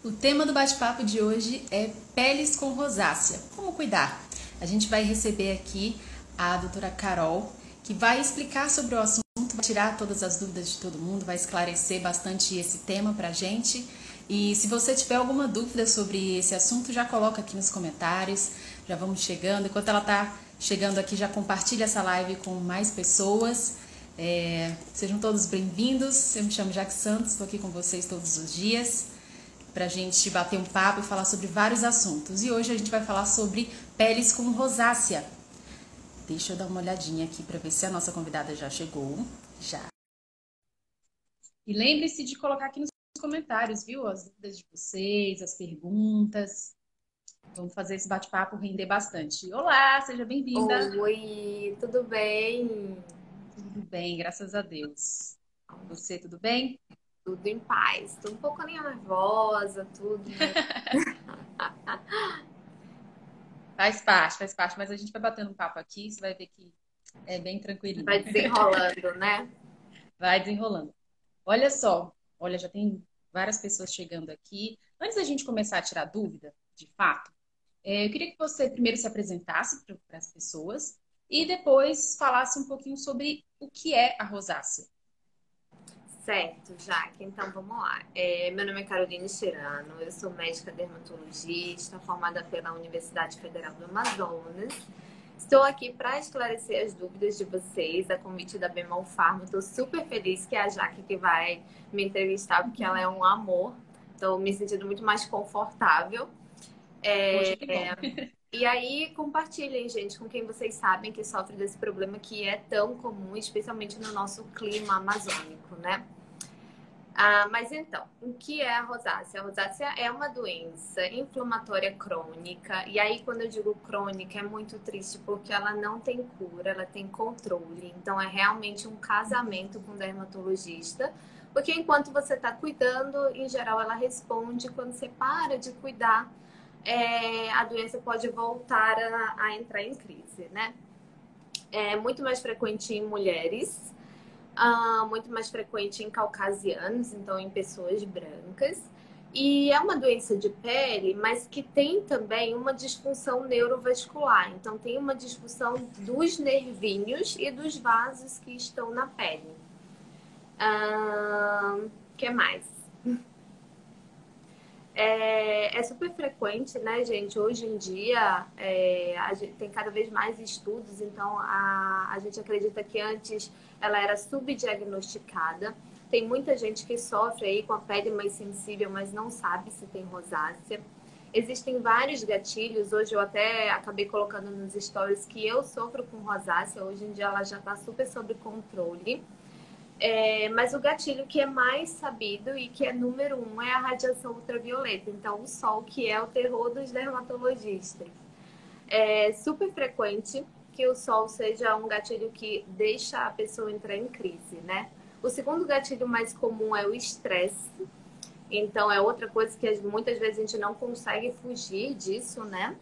O tema do bate-papo de hoje é peles com rosácea. Como cuidar? A gente vai receber aqui a doutora Carol, que vai explicar sobre o assunto, vai tirar todas as dúvidas de todo mundo, vai esclarecer bastante esse tema pra gente. E se você tiver alguma dúvida sobre esse assunto, já coloca aqui nos comentários, já vamos chegando. Enquanto ela tá chegando aqui, já compartilha essa live com mais pessoas. Sejam todos bem-vindos. Eu me chamo Jaque Santos, estou aqui com vocês todos os dias para a gente bater um papo e falar sobre vários assuntos. E hoje a gente vai falar sobre peles com rosácea. Deixa eu dar uma olhadinha aqui para ver se a nossa convidada já chegou. Já. E lembre-se de colocar aqui nos comentários, viu? As dúvidas de vocês, as perguntas. Vamos fazer esse bate-papo render bastante. Olá, seja bem-vinda. Oi, tudo bem? Tudo bem, graças a Deus. Você, tudo bem? Tudo em paz. Tô um pouco nervosa, tudo, né? Faz parte, mas a gente vai batendo um papo aqui, você vai ver que é bem tranquilinho. Vai desenrolando, né? Vai desenrolando. Olha só, olha, já tem várias pessoas chegando aqui. Antes da gente começar a tirar dúvida, de fato, eu queria que você primeiro se apresentasse para as pessoas e depois falasse um pouquinho sobre o que é a rosácea. Certo, Jaque. Então, vamos lá. Meu nome é Caroline Cherano, eu sou médica dermatologista, formada pela Universidade Federal do Amazonas. Estou aqui para esclarecer as dúvidas de vocês, a convite da Bemol Pharma. Estou super feliz que é a Jaque que vai me entrevistar, porque ela é um amor. Estou me sentindo muito mais confortável. Poxa, que bom. E aí, compartilhem, gente, com quem vocês sabem que sofre desse problema que é tão comum, especialmente no nosso clima amazônico, né? Mas então, o que é a rosácea? A rosácea é uma doença inflamatória crônica. E aí, quando eu digo crônica, é muito triste porque ela não tem cura, ela tem controle. Então, é realmente um casamento com o dermatologista. Porque enquanto você está cuidando, em geral, ela responde. Quando você para de cuidar, a doença pode voltar a entrar em crise, né? É muito mais frequente em mulheres, muito mais frequente em caucasianos, então em pessoas brancas. E é uma doença de pele, mas que tem também uma disfunção neurovascular. Então tem uma disfunção dos nervinhos e dos vasos que estão na pele. Que mais? É super frequente, né, gente? Hoje em dia, a gente tem cada vez mais estudos, então a gente acredita que antes ela era subdiagnosticada. Tem muita gente que sofre aí com a pele mais sensível, mas não sabe se tem rosácea. Existem vários gatilhos. Hoje eu até acabei colocando nos stories que eu sofro com rosácea. Hoje em dia ela já está super sob controle. Mas o gatilho que é mais sabido e que é número 1 é a radiação ultravioleta. Então, o sol, que é o terror dos dermatologistas. É super frequente que o sol seja um gatilho que deixa a pessoa entrar em crise, né? O segundo gatilho mais comum é o estresse. Então, é outra coisa que muitas vezes a gente não consegue fugir disso, né?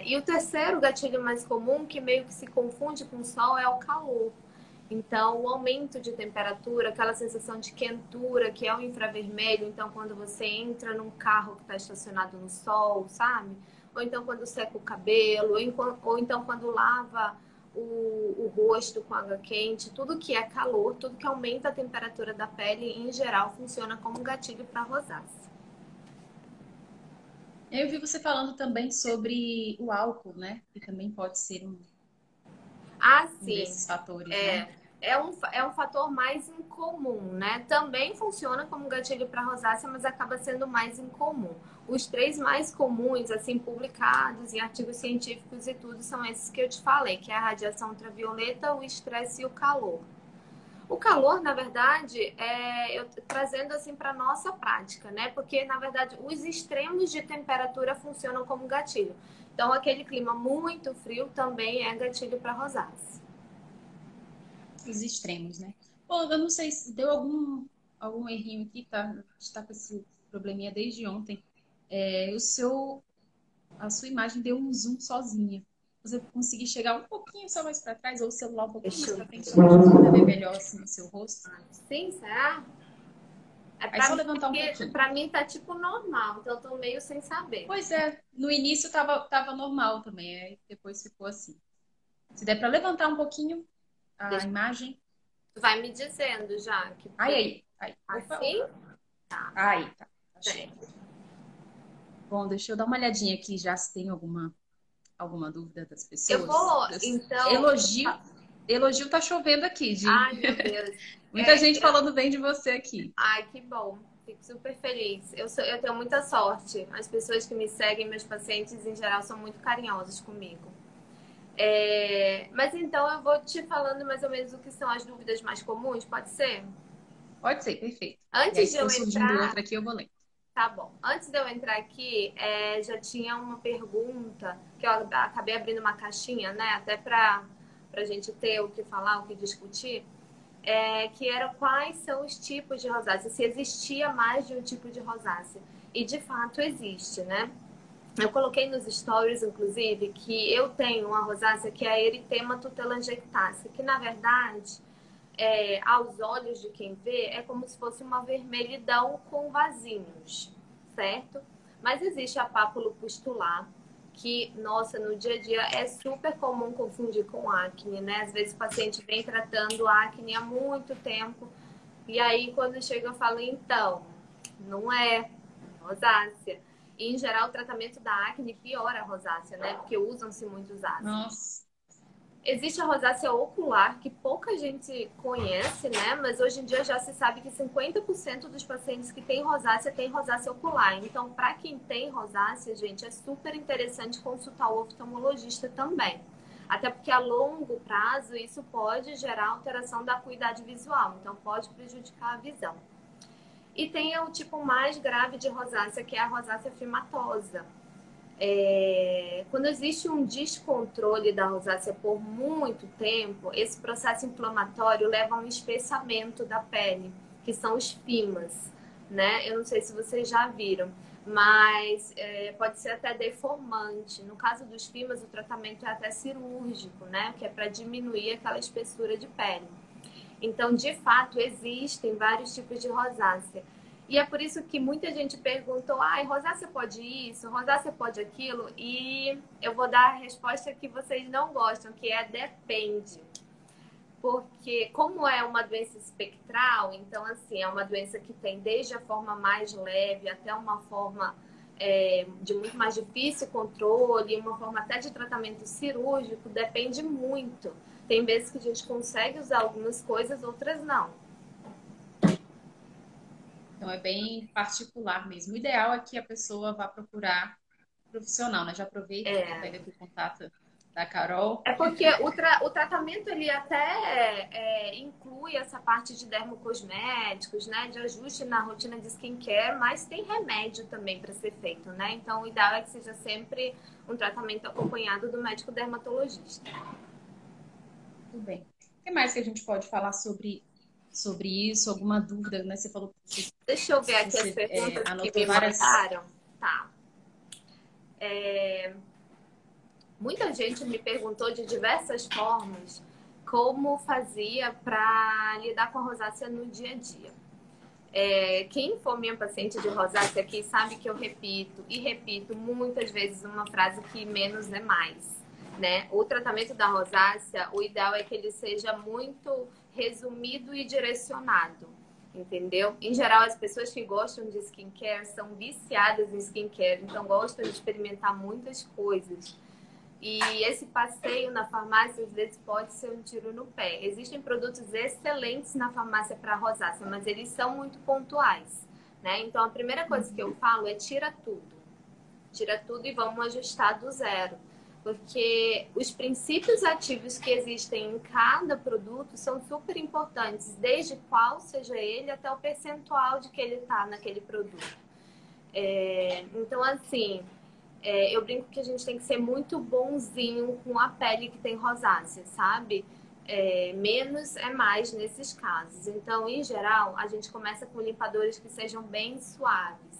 E o terceiro gatilho mais comum, que meio que se confunde com o sol, é o calor. Então, o aumento de temperatura, aquela sensação de quentura, que é o infravermelho. Então, quando você entra num carro que está estacionado no sol, sabe? Ou então, quando seca o cabelo, ou então, quando lava o rosto com água quente. Tudo que é calor, tudo que aumenta a temperatura da pele, em geral, funciona como um gatilho para rosácea. Eu vi você falando também sobre o álcool, né? Que também pode ser um Sim. desses fatores, né? É um fator mais incomum, né? Também funciona como gatilho para rosácea, mas acaba sendo mais incomum. Os três mais comuns, assim, publicados em artigos científicos e tudo, são esses que eu te falei, que é a radiação ultravioleta, o estresse e o calor. O calor, na verdade, eu trazendo assim para nossa prática, né? Porque, na verdade, os extremos de temperatura funcionam como gatilho. Então, aquele clima muito frio também é gatilho para rosácea. Os extremos, né? Pô, eu não sei se deu algum errinho aqui, tá? A gente tá com esse probleminha desde ontem. A sua imagem deu um zoom sozinha. Você conseguir chegar um pouquinho só mais para trás, ou o celular um pouquinho mais Deixa eu para frente, ver. só para a gente poder ver melhor assim, o seu rosto. Sim, será? Aí só levantar um pouquinho. Pra mim tá tipo normal, então eu tô meio sem saber. Pois é, no início tava normal também, aí depois ficou assim. Se der para levantar um pouquinho a imagem. Tu vai me dizendo já que Aí. Opa, assim? opa. Tá. Aí, tá. Tá show. Certo. Bom, deixa eu dar uma olhadinha aqui já se tem alguma dúvida das Eu pessoas. vou, então. Elogio tá chovendo aqui, Gi. Ai, meu Deus. Muita gente falando bem de você aqui. Ai, que bom. Fico super feliz. Eu tenho muita sorte. As pessoas que me seguem, meus pacientes em geral, são muito carinhosos comigo. Mas então eu vou te falando mais ou menos o que são as dúvidas mais comuns, pode ser? Pode ser, perfeito. Antes e aí, de se eu for surgindo entrar, outra aqui, eu vou ler. tá bom. Antes de eu entrar aqui, já tinha uma pergunta que eu acabei abrindo uma caixinha, né? Até pra gente ter o que falar, o que discutir. Que era quais são os tipos de rosácea, se existia mais de um tipo de rosácea. E de fato existe, né? Eu coloquei nos stories, inclusive, que eu tenho uma rosácea que é a Erythema tutelangectácea, que na verdade, aos olhos de quem vê, é como se fosse uma vermelhidão com vasinhos, certo? Mas existe a pápulo pustular, que, nossa, no dia a dia é super comum confundir com acne, né? Às vezes o paciente vem tratando acne há muito tempo, e aí quando chega eu falo, então, não é rosácea. E, em geral, o tratamento da acne piora a rosácea, né? Porque usam-se muitos ácidos. Nossa. Existe a rosácea ocular, que pouca gente conhece, né? Mas hoje em dia já se sabe que 50% dos pacientes que têm rosácea ocular. Então, para quem tem rosácea, gente, é super interessante consultar o oftalmologista também. Até porque a longo prazo isso pode gerar alteração da acuidade visual, então pode prejudicar a visão. E tem o tipo mais grave de rosácea, que é a rosácea fimatosa. Quando existe um descontrole da rosácea por muito tempo, esse processo inflamatório leva a um espessamento da pele, que são os fimas, né? Eu não sei se vocês já viram, mas pode ser até deformante. No caso dos fimas, o tratamento é até cirúrgico, né? Que é para diminuir aquela espessura de pele. Então, de fato, existem vários tipos de rosácea. E é por isso que muita gente perguntou, rosácea pode isso, rosácea pode aquilo? E eu vou dar a resposta que vocês não gostam, que é depende. Porque como é uma doença espectral, então assim, é uma doença que tem desde a forma mais leve até uma forma de muito mais difícil controle, uma forma até de tratamento cirúrgico, depende muito. Tem vezes que a gente consegue usar algumas coisas, outras não. Então é bem particular mesmo. O ideal é que a pessoa vá procurar profissional, né? Já aproveita e pega aqui o contato da Carol. É porque o tratamento ele até inclui essa parte de dermocosméticos, né? De ajuste na rotina de skincare, mas tem remédio também para ser feito, né? Então o ideal é que seja sempre um tratamento acompanhado do médico dermatologista. Tudo bem. O que mais que a gente pode falar sobre isso? Alguma dúvida, né? Você falou que Deixa eu ver aqui as perguntas que me mandaram. Tá. Muita gente me perguntou de diversas formas como fazia para lidar com a rosácea no dia a dia. Quem for minha paciente de rosácea aqui sabe que eu repito e repito muitas vezes uma frase que menos é mais, né? O tratamento da rosácea, o ideal é que ele seja muito resumido e direcionado, entendeu? Em geral, as pessoas que gostam de skincare são viciadas em skincare, então gostam de experimentar muitas coisas. E esse passeio na farmácia, às vezes, pode ser um tiro no pé. Existem produtos excelentes na farmácia para rosácea, mas eles são muito pontuais, né? Então, a primeira coisa que eu falo é tira tudo. Tira tudo e vamos ajustar do zero. Porque os princípios ativos que existem em cada produto são super importantes, desde qual seja ele até o percentual de que ele está naquele produto. Então, assim... eu brinco que a gente tem que ser muito bonzinho com a pele que tem rosácea, sabe? Menos é mais nesses casos. Então, em geral, a gente começa com limpadores que sejam bem suaves.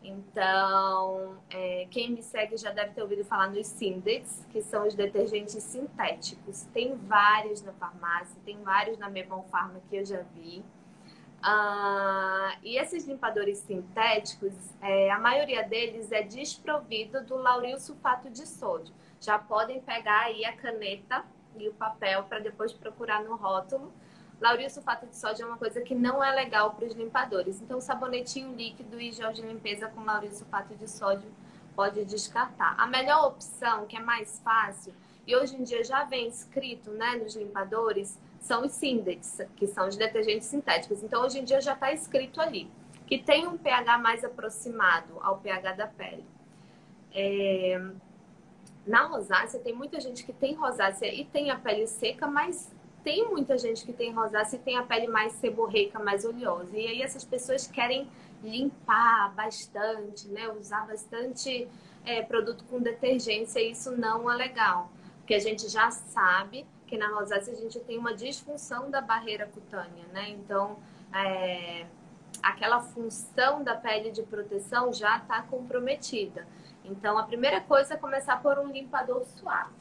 Então, quem me segue já deve ter ouvido falar nos Sindex, que são os detergentes sintéticos. Tem vários na farmácia, tem vários na Mebon Pharma que eu já vi. E esses limpadores sintéticos, a maioria deles é desprovido do lauryl sulfato de sódio. Já podem pegar aí a caneta e o papel para depois procurar no rótulo. Lauryl sulfato de sódio é uma coisa que não é legal para os limpadores. Então, sabonetinho líquido e gel de limpeza com lauryl sulfato de sódio pode descartar. A melhor opção, que é mais fácil, e hoje em dia já vem escrito, né, nos limpadores, são os Sindex, que são os detergentes sintéticos. Então, hoje em dia já está escrito ali, que tem um pH mais aproximado ao pH da pele. Na rosácea, tem muita gente que tem rosácea e tem a pele seca, mas tem muita gente que tem rosácea e tem a pele mais seborreica, mais oleosa. E aí essas pessoas querem limpar bastante, né? Usar bastante produto com detergência, e isso não é legal. Porque a gente já sabe que na rosácea a gente tem uma disfunção da barreira cutânea, né? Então, aquela função da pele de proteção já está comprometida. Então, a primeira coisa é começar por um limpador suave.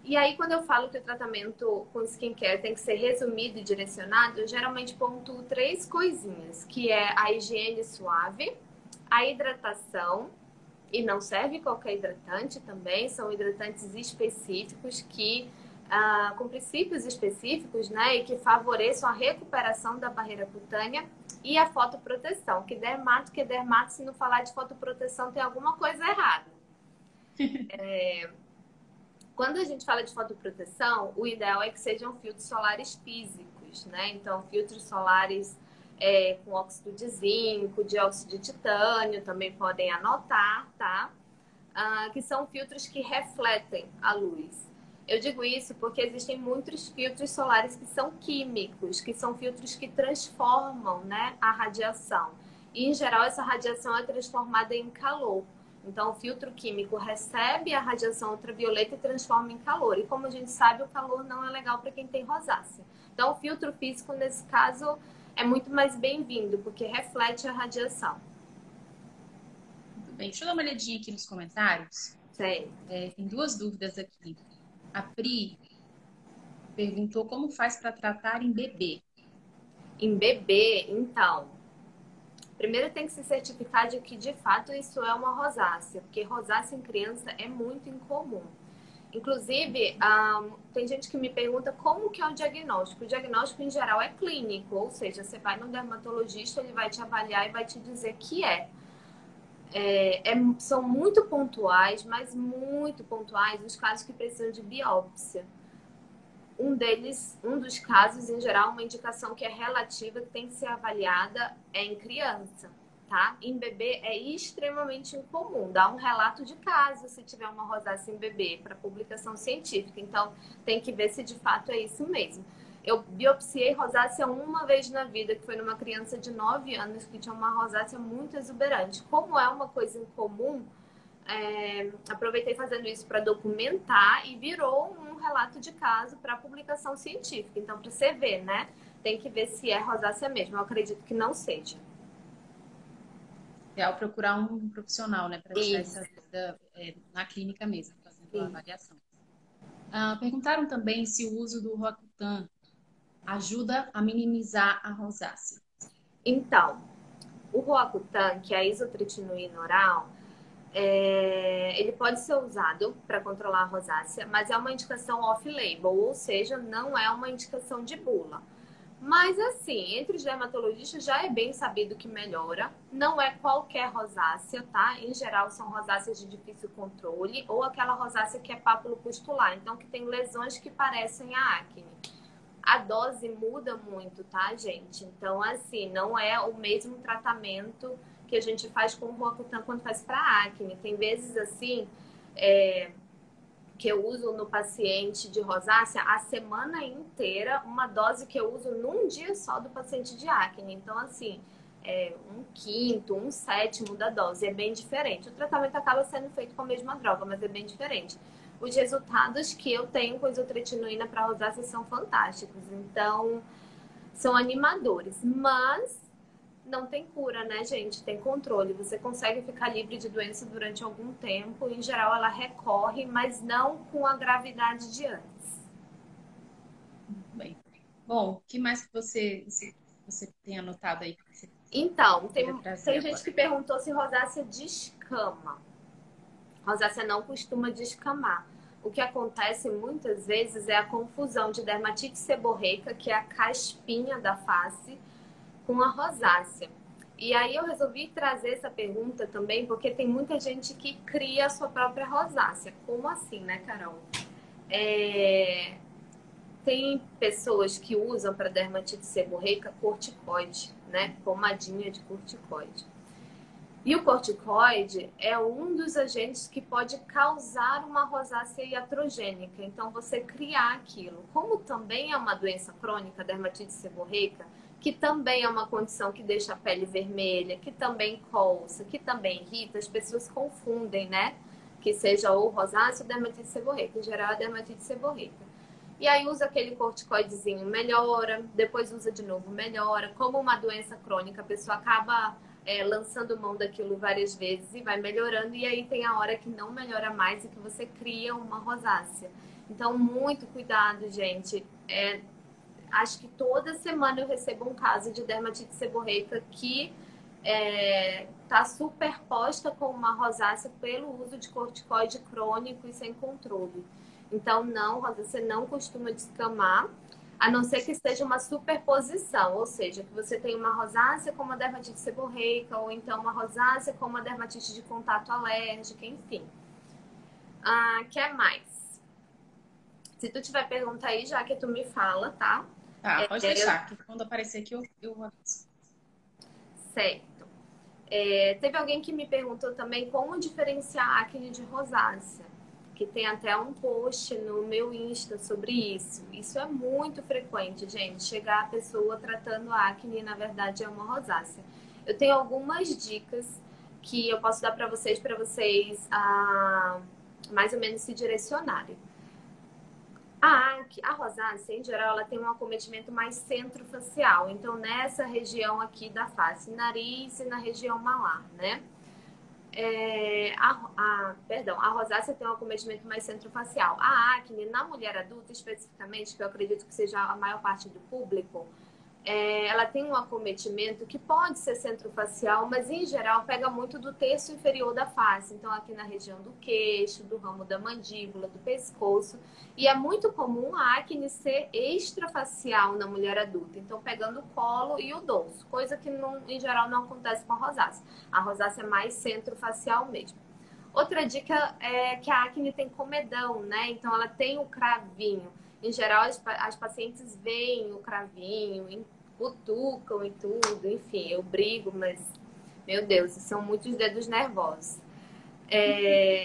E aí, quando eu falo que o tratamento com skincare tem que ser resumido e direcionado, eu geralmente pontuo 3 coisinhas, que é a higiene suave, a hidratação, e não serve qualquer hidratante também, são hidratantes específicos que, com princípios específicos, né, e que favoreçam a recuperação da barreira cutânea, e a fotoproteção, que dermato, se não falar de fotoproteção tem alguma coisa errada. Quando a gente fala de fotoproteção, o ideal é que sejam filtros solares físicos, né? Então, filtros solares com óxido de zinco, dióxido de titânio, também podem anotar, tá? Que são filtros que refletem a luz. Eu digo isso porque existem muitos filtros solares que são químicos, que são filtros que transformam, né, a radiação. E, em geral, essa radiação é transformada em calor. Então, o filtro químico recebe a radiação ultravioleta e transforma em calor. E, como a gente sabe, o calor não é legal para quem tem rosácea. Então, o filtro físico, nesse caso, é muito mais bem-vindo, porque reflete a radiação. Muito bem. Deixa eu dar uma olhadinha aqui nos comentários. Sim. Tem 2 dúvidas aqui. A Pri perguntou como faz para tratar em bebê. Em bebê, então, primeiro tem que se certificar de que de fato isso é uma rosácea, porque rosácea em criança é muito incomum. Inclusive, tem gente que me pergunta como que é o diagnóstico. O diagnóstico em geral é clínico, ou seja, você vai no dermatologista, ele vai te avaliar e vai te dizer que são muito pontuais, mas muito pontuais os casos que precisam de biópsia. Um dos casos, em geral, uma indicação que é relativa, que tem que ser avaliada, é em criança, tá? Em bebê é extremamente incomum. Dá um relato de caso se tiver uma rosácea em bebê para publicação científica. Então, tem que ver se de fato é isso mesmo. Eu biopsiei rosácea uma vez na vida, que foi numa criança de 9 anos que tinha uma rosácea muito exuberante. Como é uma coisa incomum, aproveitei fazendo isso para documentar e virou um relato de caso para publicação científica. Então, para você ver, né? Tem que ver se é rosácea mesmo. Eu acredito que não seja. Ao procurar um profissional, né? Para tirar essa dúvida na clínica mesmo, fazendo a avaliação. Perguntaram também se o uso do Roacutan ajuda a minimizar a rosácea. Então, o Roacutan, que é a isotretinoína oral, ele pode ser usado para controlar a rosácea, mas é uma indicação off-label, ou seja, não é uma indicação de bula. Mas assim, entre os dermatologistas já é bem sabido que melhora. Não é qualquer rosácea, tá? Em geral são rosáceas de difícil controle ou aquela rosácea que é pápulo pustular, então que tem lesões que parecem a acne. A dose muda muito, tá, gente? Então, assim, não é o mesmo tratamento que a gente faz com o Roacutan quando faz para acne. Tem vezes, assim, que eu uso no paciente de rosácea a semana inteira, uma dose que eu uso num dia só do paciente de acne. Então, assim, 1/5, 1/7 da dose. É bem diferente. O tratamento acaba sendo feito com a mesma droga, mas é bem diferente. Os resultados que eu tenho com isotretinoína para rosácea são fantásticos. Então, são animadores. Mas não tem cura, né, gente? Tem controle. Você consegue ficar livre de doença durante algum tempo. Em geral, ela recorre, mas não com a gravidade de antes. Muito bem. Bom, o que mais que você você tem anotado aí que você Então, queria trazer tem gente agora? que perguntou se rosácea descama. Rosácea não costuma descamar. O que acontece muitas vezes é a confusão de dermatite seborreica, que é a caspinha da face, com a rosácea. E aí eu resolvi trazer essa pergunta também, porque tem muita gente que cria a sua própria rosácea. Como assim, né, Carol? Tem pessoas que usam para dermatite seborreica corticoide, né? Pomadinha de corticoide. E o corticoide é um dos agentes que pode causar uma rosácea iatrogênica. Então, você criar aquilo. Como também é uma doença crônica, dermatite seborreica, que também é uma condição que deixa a pele vermelha, que também coça, que também irrita, as pessoas confundem, né? Que seja ou rosácea ou dermatite seborreica. Em geral, é dermatite seborreica. E aí usa aquele corticoidezinho, melhora, depois usa de novo, melhora. Como uma doença crônica, a pessoa acaba lançando mão daquilo várias vezes e vai melhorando. E aí tem a hora que não melhora mais e que você cria uma rosácea. Então, muito cuidado, gente. Acho que toda semana eu recebo um caso de dermatite seborreica que está superposta com uma rosácea pelo uso de corticoide crônico e sem controle. Então, não, rosácea não costuma descamar, a não ser que seja uma superposição, ou seja, que você tem uma rosácea com uma dermatite seborreica, ou então uma rosácea com uma dermatite de contato alérgica, enfim. Quer mais? Se tu tiver pergunta aí, já que tu me fala, tá? Tá, pode deixar, que quando aparecer aqui eu aviso. Certo. Teve alguém que me perguntou também como diferenciar acne de rosácea, que tem até um post no meu Insta sobre isso. Isso é muito frequente, gente, chegar a pessoa tratando acne e na verdade é uma rosácea. Eu tenho algumas dicas que eu posso dar para vocês mais ou menos se direcionarem. A rosácea, em geral, ela tem um acometimento mais centrofacial. Então, nessa região aqui da face, nariz e na região malar, né? A rosácea tem um acometimento mais centrofacial. A acne, na mulher adulta, especificamente, que eu acredito que seja a maior parte do público, ela tem um acometimento que pode ser centrofacial, mas em geral pega muito do terço inferior da face. Então, aqui na região do queixo, do ramo da mandíbula, do pescoço. E é muito comum a acne ser extrafacial na mulher adulta. Então, pegando o colo e o dorso, coisa que em geral não acontece com a rosácea. A rosácea é mais centrofacial mesmo. Outra dica é que a acne tem comedão, né? Então, ela tem o cravinho. Em geral, as pacientes veem o cravinho, cutucam e tudo, enfim, eu brigo, mas, meu Deus, são muitos dedos nervosos.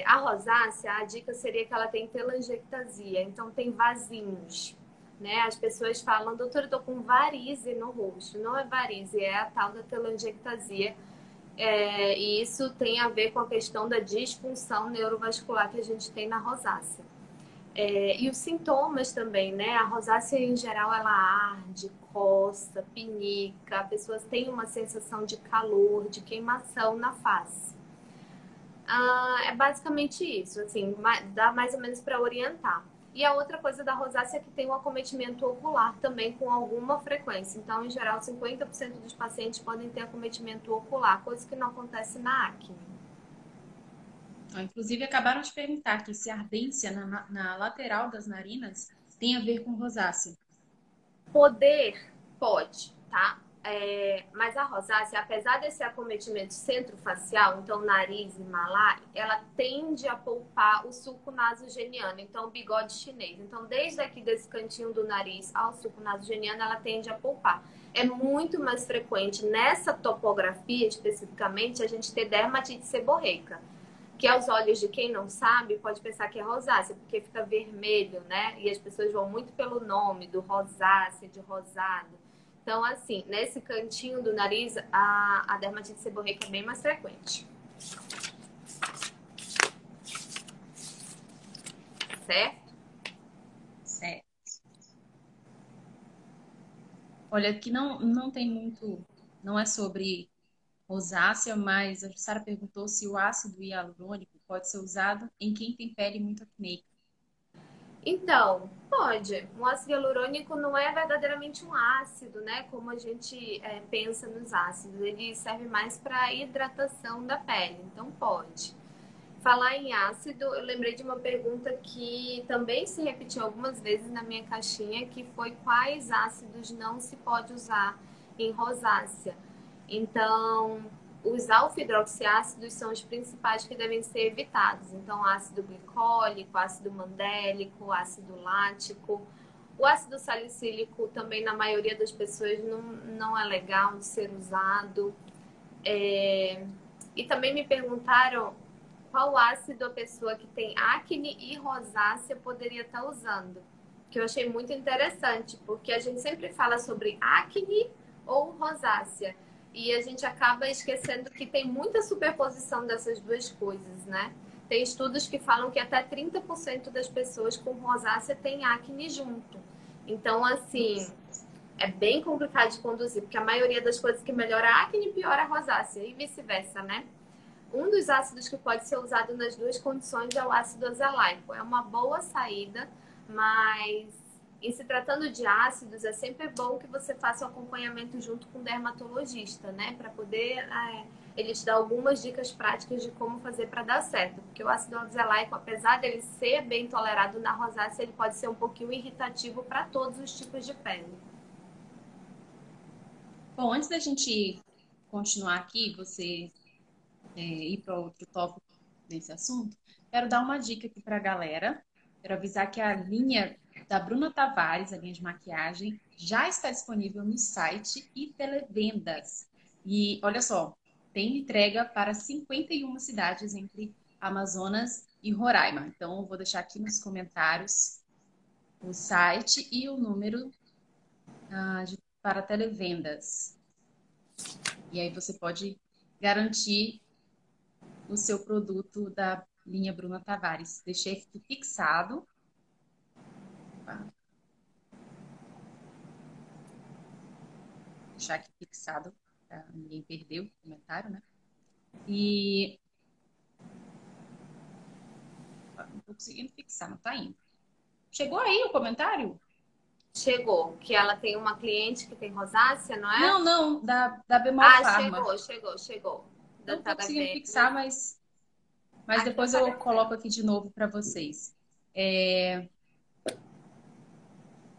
A rosácea, a dica seria que ela tem telangiectasia, então tem vasinhos, né? As pessoas falam, doutora, eu tô com varize no rosto. Não é varize, é a tal da telangiectasia. E isso tem a ver com a questão da disfunção neurovascular que a gente tem na rosácea. E os sintomas também, né? A rosácea, em geral, ela arde, coça, pinica. As pessoas têm uma sensação de calor, de queimação na face. É basicamente isso, assim, dá mais ou menos para orientar. E a outra coisa da rosácea é que tem um acometimento ocular também com alguma frequência. Então, em geral, 50% dos pacientes podem ter acometimento ocular, coisa que não acontece na acne. Inclusive, acabaram de perguntar aqui se a ardência na lateral das narinas tem a ver com rosácea. Poder pode, tá? Mas a rosácea, apesar desse acometimento centrofacial, então nariz e malar, ela tende a poupar o sulco nasogeniano, então o bigode chinês. Então, desde aqui desse cantinho do nariz ao sulco nasogeniano, ela tende a poupar. É muito mais frequente nessa topografia, especificamente, a gente ter dermatite seborreica, que aos olhos de quem não sabe pode pensar que é rosácea, porque fica vermelho, né? E as pessoas vão muito pelo nome do rosácea, de rosado. Então, assim, nesse cantinho do nariz, a dermatite seborreica é bem mais frequente. Certo? Certo. Olha, aqui não tem muito, não é sobre rosácea, mas a Jussara perguntou se o ácido hialurônico pode ser usado em quem tem pele muito acneica. Então, pode. O ácido hialurônico não é verdadeiramente um ácido, né? Como a gente pensa nos ácidos. Ele serve mais para hidratação da pele, então pode. Falar em ácido, eu lembrei de uma pergunta que também se repetiu algumas vezes na minha caixinha, que foi quais ácidos não se pode usar em rosácea. Então, os alfa-hidroxiácidos são os principais que devem ser evitados. Então, ácido glicólico, ácido mandélico, ácido lático. O ácido salicílico também, na maioria das pessoas, não é legal de ser usado. E também me perguntaram qual ácido a pessoa que tem acne e rosácea poderia estar usando. Que eu achei muito interessante, porque a gente sempre fala sobre acne ou rosácea. E a gente acaba esquecendo que tem muita superposição dessas duas coisas, né? Tem estudos que falam que até 30% das pessoas com rosácea têm acne junto. Então, assim, é bem complicado de conduzir, porque a maioria das coisas que melhora a acne piora a rosácea e vice-versa, né? Um dos ácidos que pode ser usado nas duas condições é o ácido azelaico. É uma boa saída, mas em se tratando de ácidos, é sempre bom que você faça o acompanhamento junto com o dermatologista, né? Para poder ele te dar algumas dicas práticas de como fazer para dar certo. Porque o ácido azelaico, apesar dele ser bem tolerado na rosácea, ele pode ser um pouquinho irritativo para todos os tipos de pele. Bom, antes da gente continuar aqui, você ir para outro tópico desse assunto, quero dar uma dica aqui para a galera. Quero avisar que a linha da Bruna Tavares, a linha de maquiagem, já está disponível no site e televendas. E olha só, tem entrega para 51 cidades entre Amazonas e Roraima. Então, eu vou deixar aqui nos comentários o site e o número para televendas. E aí você pode garantir o seu produto da linha Bruna Tavares. Deixei aqui fixado. Tá? Deixar aqui fixado para ninguém perder o comentário, né? E não estou conseguindo fixar, não está indo. Chegou aí o comentário? Chegou, que ela tem uma cliente que tem rosácea, não é? Não, não, da Bemol Pharma. Chegou. Não Da estou conseguindo Tadavene. fixar, mas Aqui depois eu apareceu. coloco aqui de novo para vocês.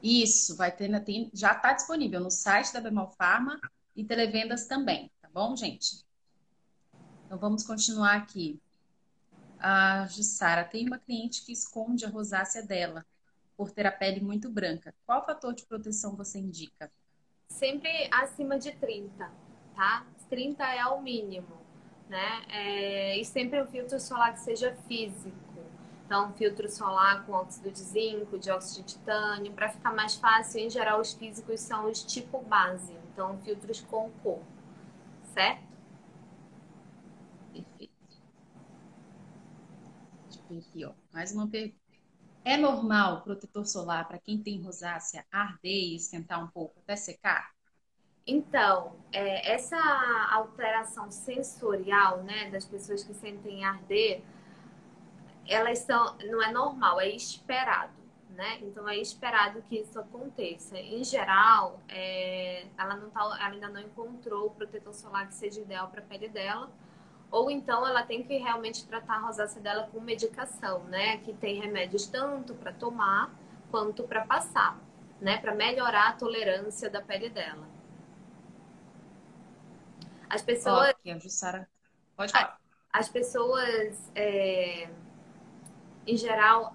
Isso, vai ter, já está disponível no site da Bemol Pharma e televendas também, tá bom, gente? Então vamos continuar aqui. A Jussara tem uma cliente que esconde a rosácea dela por ter a pele muito branca. Qual fator de proteção você indica? Sempre acima de 30, tá? 30 é o mínimo, né? E sempre um filtro solar que seja físico. Então, filtro solar com óxido de zinco, dióxido de titânio, para ficar mais fácil, em geral, os físicos são os tipo base, então filtros com cor, certo? Perfeito. Deixa eu ver aqui, ó. Mais uma pergunta. É normal o protetor solar para quem tem rosácea arder e esquentar um pouco até secar? Então, essa alteração sensorial, né, das pessoas que sentem arder, não é normal, é esperado, né? Então é esperado que isso aconteça. Em geral, ela ainda não encontrou o protetor solar que seja ideal para a pele dela, ou então ela tem que realmente tratar a rosácea dela com medicação, né? Que tem remédios tanto para tomar quanto para passar, né? Para melhorar a tolerância da pele dela. As Ó, pessoas, aqui, a Jussara. Pode falar. as pessoas em geral,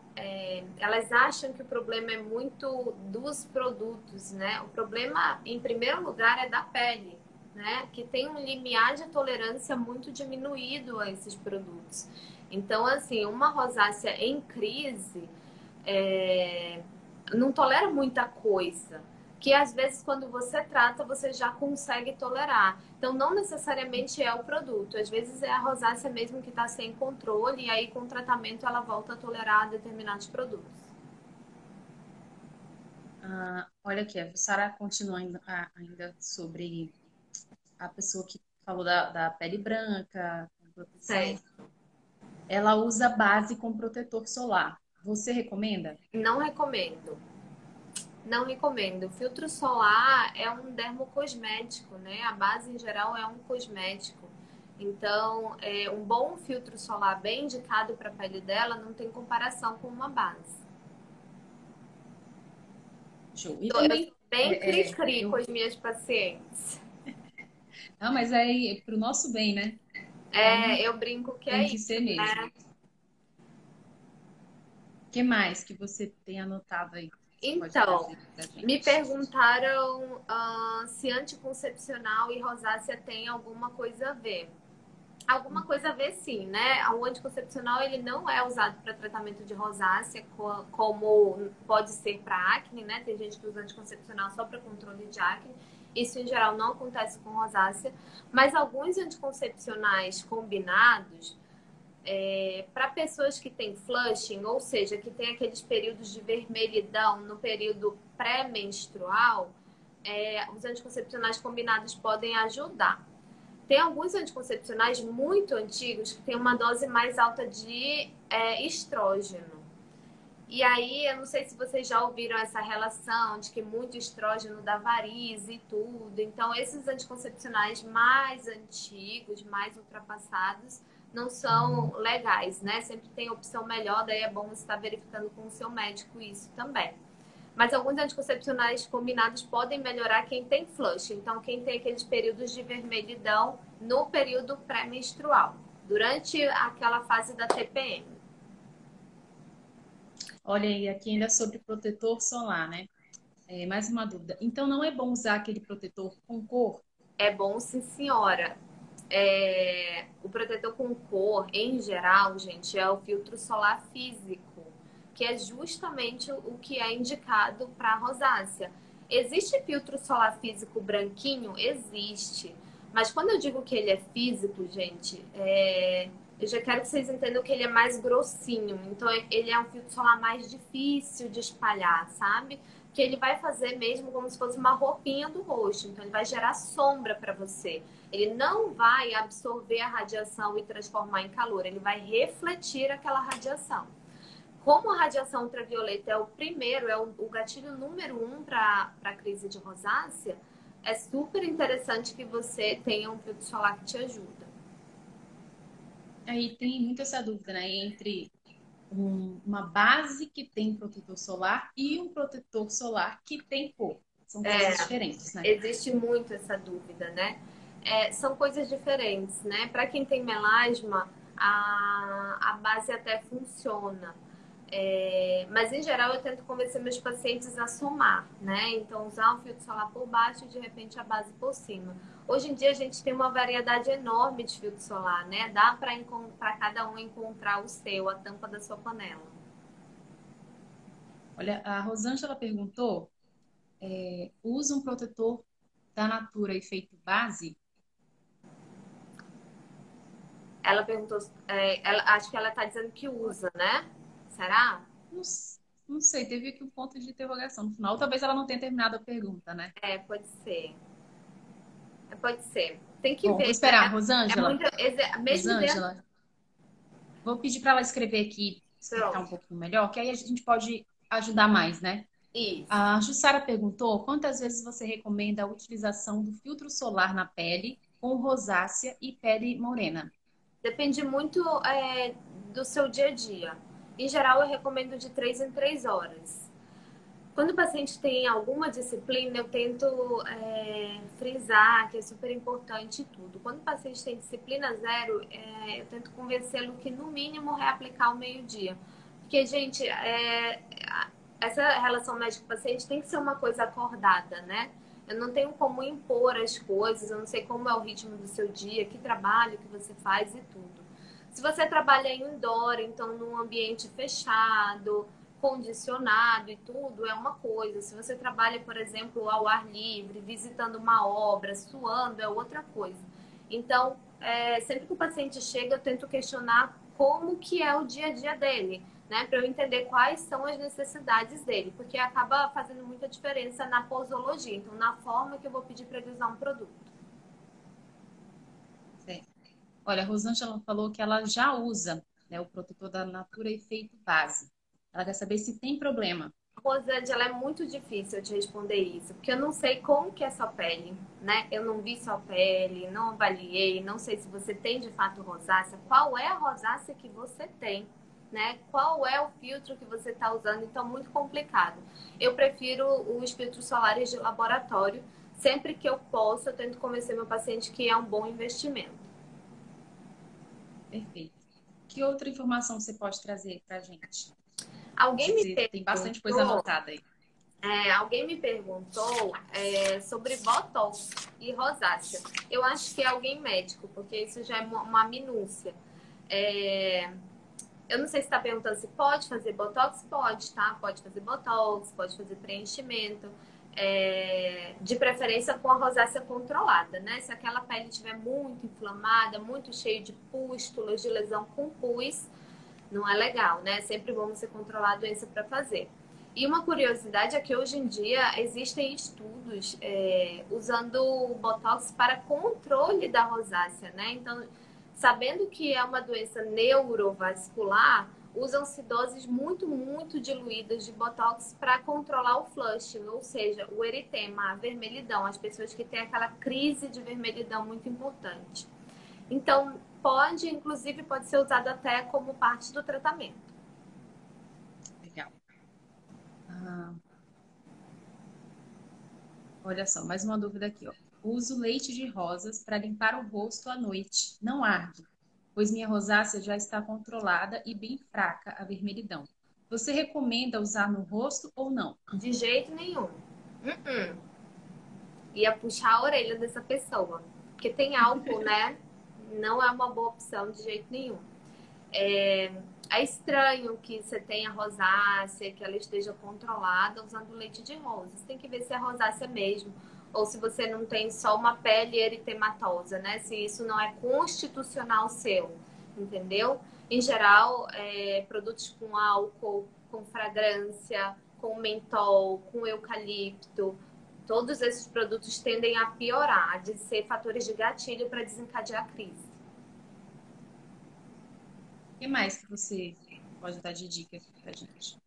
elas acham que o problema é muito dos produtos, né? O problema, em primeiro lugar, é da pele, né? Que tem um limiar de tolerância muito diminuído a esses produtos. Então, assim, uma rosácea em crise não tolera muita coisa. Que às vezes, quando você trata, você já consegue tolerar. Então, não necessariamente é o produto. Às vezes, é a rosácea mesmo que está sem controle, e aí, com o tratamento, ela volta a tolerar determinados produtos. Olha aqui, a Jussara continua ainda sobre a pessoa que falou da pele branca, com proteção. Certo. Ela usa base com protetor solar. Você recomenda? Não recomendo. Não recomendo. O filtro solar é um dermocosmético, né? A base em geral é um cosmético. Então, um bom filtro solar bem indicado para a pele dela não tem comparação com uma base. Show. E Eu também, sou bem cri-cri com as minhas pacientes. não, mas é pro nosso bem, né? Então, Eu brinco que tem é que isso, ser mesmo. né? O que mais que você tem anotado aí? Você pode Então, trazer pra me gente? perguntaram se anticoncepcional e rosácea tem alguma coisa a ver. Alguma coisa a ver, sim, né? O anticoncepcional ele não é usado para tratamento de rosácea, como pode ser para acne, né? Tem gente que usa anticoncepcional só para controle de acne. Isso, em geral, não acontece com rosácea. Mas alguns anticoncepcionais combinados, para pessoas que têm flushing, ou seja, que tem aqueles períodos de vermelhidão no período pré-menstrual, os anticoncepcionais combinados podem ajudar. Tem alguns anticoncepcionais muito antigos que têm uma dose mais alta de estrógeno. E aí, eu não sei se vocês já ouviram essa relação de que muito estrógeno dá varizes e tudo. Então, esses anticoncepcionais mais antigos, mais ultrapassados, não são legais, né? Sempre tem opção melhor, daí é bom você estar verificando com o seu médico isso também. Mas alguns anticoncepcionais combinados podem melhorar quem tem flush. Então, quem tem aqueles períodos de vermelhidão no período pré-menstrual, durante aquela fase da TPM. Olha aí, aqui ainda sobre protetor solar, né? Mais uma dúvida. Então, não é bom usar aquele protetor com cor? É bom, sim, senhora. O protetor com cor, em geral, gente, é o filtro solar físico, que é justamente o que é indicado para rosácea. Existe filtro solar físico branquinho? Existe. Mas quando eu digo que ele é físico, gente, eu já quero que vocês entendam que ele é mais grossinho. Então, ele é um filtro solar mais difícil de espalhar, sabe? Que ele vai fazer mesmo como se fosse uma roupinha do rosto. Então, ele vai gerar sombra para você. Ele não vai absorver a radiação e transformar em calor. Ele vai refletir aquela radiação. Como a radiação ultravioleta é o primeiro, é o gatilho número 1 para a crise de rosácea, é super interessante que você tenha um filtro solar que te ajuda. Aí tem muito essa dúvida, né? Entre uma base que tem protetor solar e um protetor solar que tem cor. São coisas diferentes, né? Existe muito essa dúvida, né? São coisas diferentes, né? Para quem tem melasma, a base até funciona. Mas em geral eu tento convencer meus pacientes a somar, né? Então usar um filtro solar por baixo e de repente a base por cima. Hoje em dia a gente tem uma variedade enorme de filtro solar, né? Dá para cada um encontrar o seu, a tampa da sua panela. Olha, a Rosângela perguntou, usa um protetor da Natura efeito base? Ela perguntou, acho que ela está dizendo que usa, né? Será? Não, não sei, teve aqui um ponto de interrogação no final. Talvez ela não tenha terminado a pergunta, né? Pode ser. Pode ser. Tem que Bom, vou ver, né? esperar. É Rosângela, muito. Mesmo dentro. Rosângela, vou pedir para ela escrever aqui, explicar um Pronto. pouquinho melhor, que aí a gente pode ajudar mais, né? Isso. A Jussara perguntou quantas vezes você recomenda a utilização do filtro solar na pele com rosácea e pele morena. Depende muito do seu dia a dia. Em geral, eu recomendo de 3 em 3 horas. Quando o paciente tem alguma disciplina, eu tento frisar que é super importante e tudo. Quando o paciente tem disciplina zero, eu tento convencê-lo que, no mínimo, reaplicar ao meio-dia. Porque, gente, essa relação médico-paciente tem que ser uma coisa acordada, né? Eu não tenho como impor as coisas, eu não sei como é o ritmo do seu dia, que trabalho que você faz e tudo. Se você trabalha em indoor, então num ambiente fechado, condicionado e tudo, é uma coisa. Se você trabalha, por exemplo, ao ar livre, visitando uma obra, suando, é outra coisa. Então, sempre que o paciente chega, eu tento questionar como que é o dia a dia dele, né? Para eu entender quais são as necessidades dele, porque acaba fazendo muita diferença na posologia, então na forma que eu vou pedir para ele usar um produto. Certo. Olha, a Rosângela falou que ela já usa, né, o protetor da Natura efeito base. Ela quer saber se tem problema. Rosângela, é muito difícil eu te responder isso, porque eu não sei como que é sua pele, né? Eu não vi sua pele, não avaliei, não sei se você tem de fato rosácea, qual é a rosácea que você tem, né? Qual é o filtro que você está usando, então muito complicado. Eu prefiro os filtros solares de laboratório, sempre que eu posso, eu tento convencer meu paciente que é um bom investimento. Perfeito. Que outra informação você pode trazer para a gente? Alguém me Você tem bastante coisa perguntou anotada aí. Alguém me perguntou sobre Botox e rosácea. Eu acho que é alguém médico, porque isso já é uma minúcia. É, eu não sei se está perguntando se pode fazer Botox. Pode, tá? Pode fazer Botox, pode fazer preenchimento. De preferência com a rosácea controlada, né? Se aquela pele estiver muito inflamada, muito cheia de pústulas, de lesão com pus, não é legal, né? É sempre bom você controlar a doença para fazer. E uma curiosidade é que hoje em dia existem estudos usando o Botox para controle da rosácea, né? Então, sabendo que é uma doença neurovascular, usam-se doses muito, muito diluídas de Botox para controlar o flushing, ou seja, o eritema, a vermelhidão, as pessoas que têm aquela crise de vermelhidão muito importante. Então, inclusive, pode ser usado até como parte do tratamento. Legal. Olha só, mais uma dúvida aqui, ó. Uso leite de rosas para limpar o rosto à noite. Não arde, pois minha rosácea já está controlada e bem fraca a vermelhidão. Você recomenda usar no rosto ou não? De jeito nenhum. Ia puxar a orelha dessa pessoa. Porque tem álcool, né? Não é uma boa opção de jeito nenhum. É estranho que você tenha rosácea, que ela esteja controlada usando leite de rosa. Você tem que ver se é rosácea mesmo. Ou se você não tem só uma pele eritematosa, né? Se isso não é constitucional seu, entendeu? Em geral, produtos com álcool, com fragrância, com mentol, com eucalipto, todos esses produtos tendem a piorar, de ser fatores de gatilho para desencadear a crise. O que mais que você pode dar de dica aqui pra gente?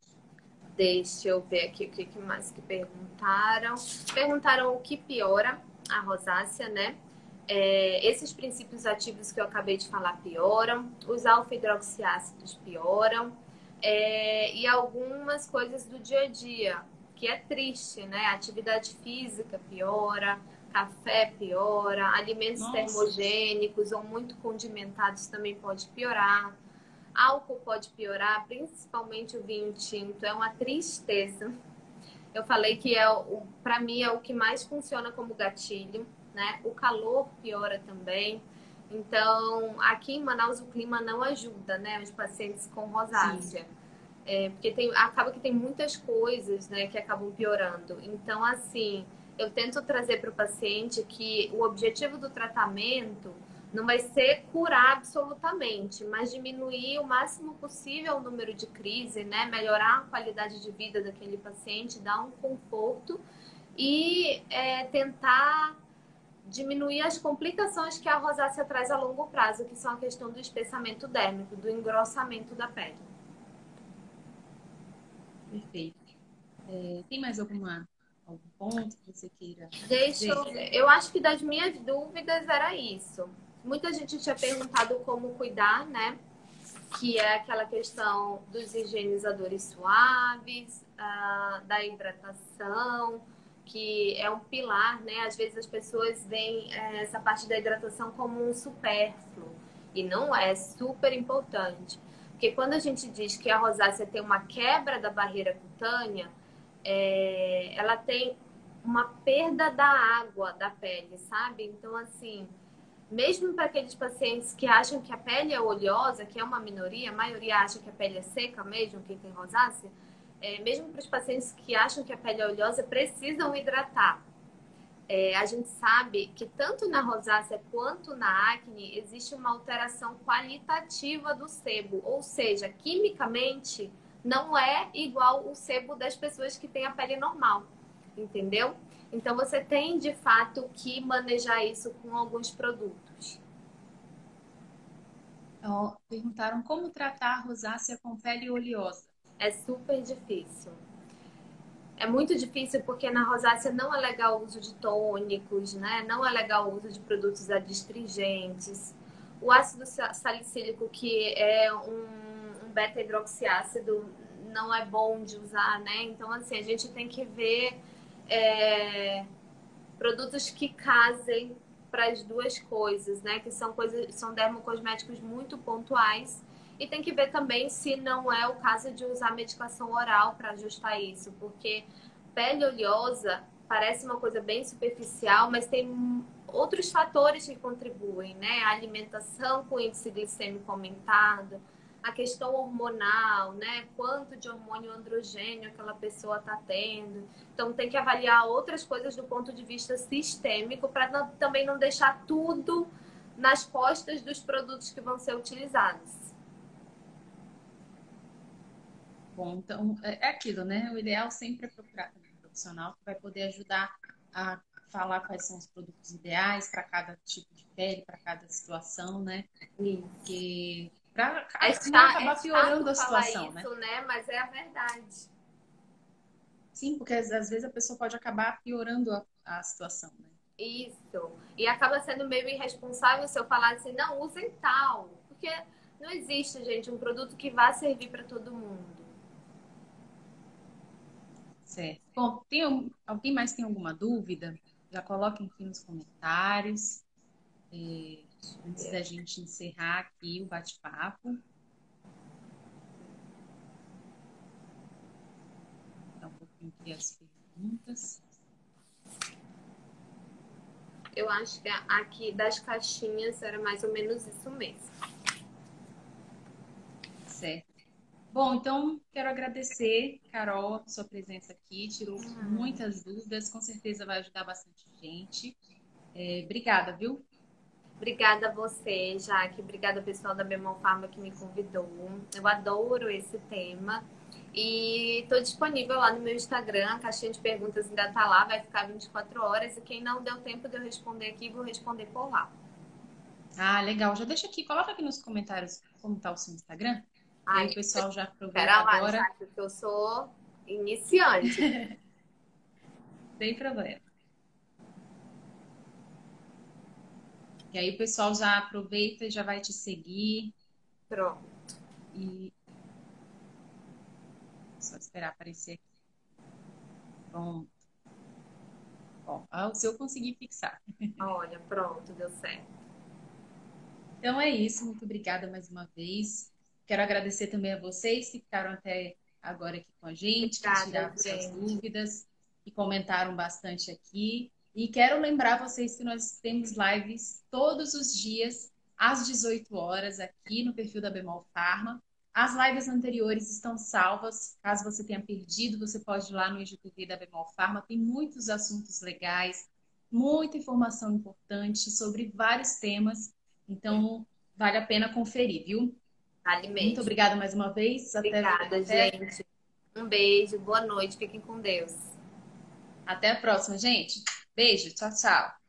Deixa eu ver aqui o que mais que perguntaram. Perguntaram o que piora a rosácea, né? Esses princípios ativos que eu acabei de falar pioram, os alfa-hidroxiácidos pioram, e algumas coisas do dia a dia, que é triste, né? Atividade física piora, café piora, alimentos termogênicos ou muito condimentados também pode piorar. Álcool pode piorar, principalmente o vinho tinto. É uma tristeza. Eu falei que para mim é o que mais funciona como gatilho, né? O calor piora também. Então, aqui em Manaus o clima não ajuda, né? Os pacientes com rosácea. Porque acaba que tem muitas coisas, né, que acabam piorando. Então, assim, eu tento trazer para o paciente que o objetivo do tratamento não vai ser curar absolutamente, mas diminuir o máximo possível o número de crise, né? Melhorar a qualidade de vida daquele paciente, dar um conforto e tentar diminuir as complicações que a rosácea traz a longo prazo, que são a questão do espessamento dérmico, do engrossamento da pele. Perfeito. Tem mais algum ponto que você queira Deixa dizer? eu ver. Eu acho que das minhas dúvidas era isso. Muita gente tinha perguntado como cuidar, né? Que é aquela questão dos higienizadores suaves, da hidratação, que é um pilar, né? Às vezes as pessoas veem essa parte da hidratação como um supérfluo, e não é, super importante. Porque quando a gente diz que a rosácea tem uma quebra da barreira cutânea, ela tem uma perda da água da pele, sabe? Então, assim, mesmo para aqueles pacientes que acham que a pele é oleosa, que é uma minoria, a maioria acha que a pele é seca mesmo, quem tem rosácea, mesmo para os pacientes que acham que a pele é oleosa, precisam hidratar. A gente sabe que tanto na rosácea quanto na acne existe uma alteração qualitativa do sebo, ou seja, quimicamente não é igual o sebo das pessoas que têm a pele normal, entendeu? Então você tem de fato que manejar isso com alguns produtos. Perguntaram como tratar a rosácea com pele oleosa. É super difícil. É muito difícil porque na rosácea não é legal o uso de tônicos, né? Não é legal o uso de produtos adstringentes. O ácido salicílico, que é um beta-hidroxiácido, não é bom de usar, né? Então, assim, a gente tem que ver produtos que casem para as duas coisas, né? Que são dermocosméticos muito pontuais. E tem que ver também se não é o caso de usar medicação oral para ajustar isso, porque pele oleosa parece uma coisa bem superficial, mas tem outros fatores que contribuem, né? A alimentação com índice glicêmico aumentado, a questão hormonal, né? Quanto de hormônio androgênio aquela pessoa está tendo. Então, tem que avaliar outras coisas do ponto de vista sistêmico para também não deixar tudo nas costas dos produtos que vão ser utilizados. Bom, então é aquilo, né? O ideal sempre é procurar também um profissional que vai poder ajudar a falar quais são os produtos ideais para cada tipo de pele, para cada situação, né? Isso. Porque para É não acabar piorando chato a falar situação, né? isso, né? Mas é a verdade. Sim, porque às vezes a pessoa pode acabar piorando a situação, né? Isso. E acaba sendo meio irresponsável se eu falar assim, não, usem tal. Porque não existe, gente, um produto que vá servir para todo mundo. Certo. Bom, alguém mais tem alguma dúvida? Já coloquem aqui nos comentários, antes da gente encerrar aqui o bate-papo. Dá um pouquinho aqui as perguntas. Eu acho que aqui das caixinhas era mais ou menos isso mesmo. Certo. Bom, então quero agradecer, Carol, a sua presença aqui. Tirou muitas dúvidas, com certeza vai ajudar bastante gente. Obrigada, viu? Obrigada a você, Jaque. Obrigada, pessoal da Bemol Pharma que me convidou. Eu adoro esse tema. E estou disponível lá no meu Instagram. A caixinha de perguntas ainda está lá, vai ficar 24 horas. E quem não deu tempo de eu responder aqui, vou responder por lá. Ah, legal. Já deixa aqui, coloca aqui nos comentários como está o seu Instagram. E aí Ai, o pessoal já aproveita pera lá, agora. Jaque, que eu sou iniciante. Sem problema. E aí o pessoal já aproveita e já vai te seguir. Pronto. E só esperar aparecer aqui. Pronto. Bom, o seu eu consegui fixar. Olha, pronto, deu certo. Então é isso. Muito obrigada mais uma vez. Quero agradecer também a vocês que ficaram até agora aqui com a gente, que Obrigada, tiraram suas gente. dúvidas, que comentaram bastante aqui. E quero lembrar vocês que nós temos lives todos os dias, às 18 horas, aqui no perfil da Bemol Pharma. As lives anteriores estão salvas. Caso você tenha perdido, você pode ir lá no IGTV da Bemol Pharma. Tem muitos assuntos legais, muita informação importante sobre vários temas. Então, vale a pena conferir, viu? Vale Muito mesmo. obrigada mais uma vez. Obrigada, gente. Um beijo, boa noite, fiquem com Deus. Até a próxima, gente. Beijo, tchau, tchau.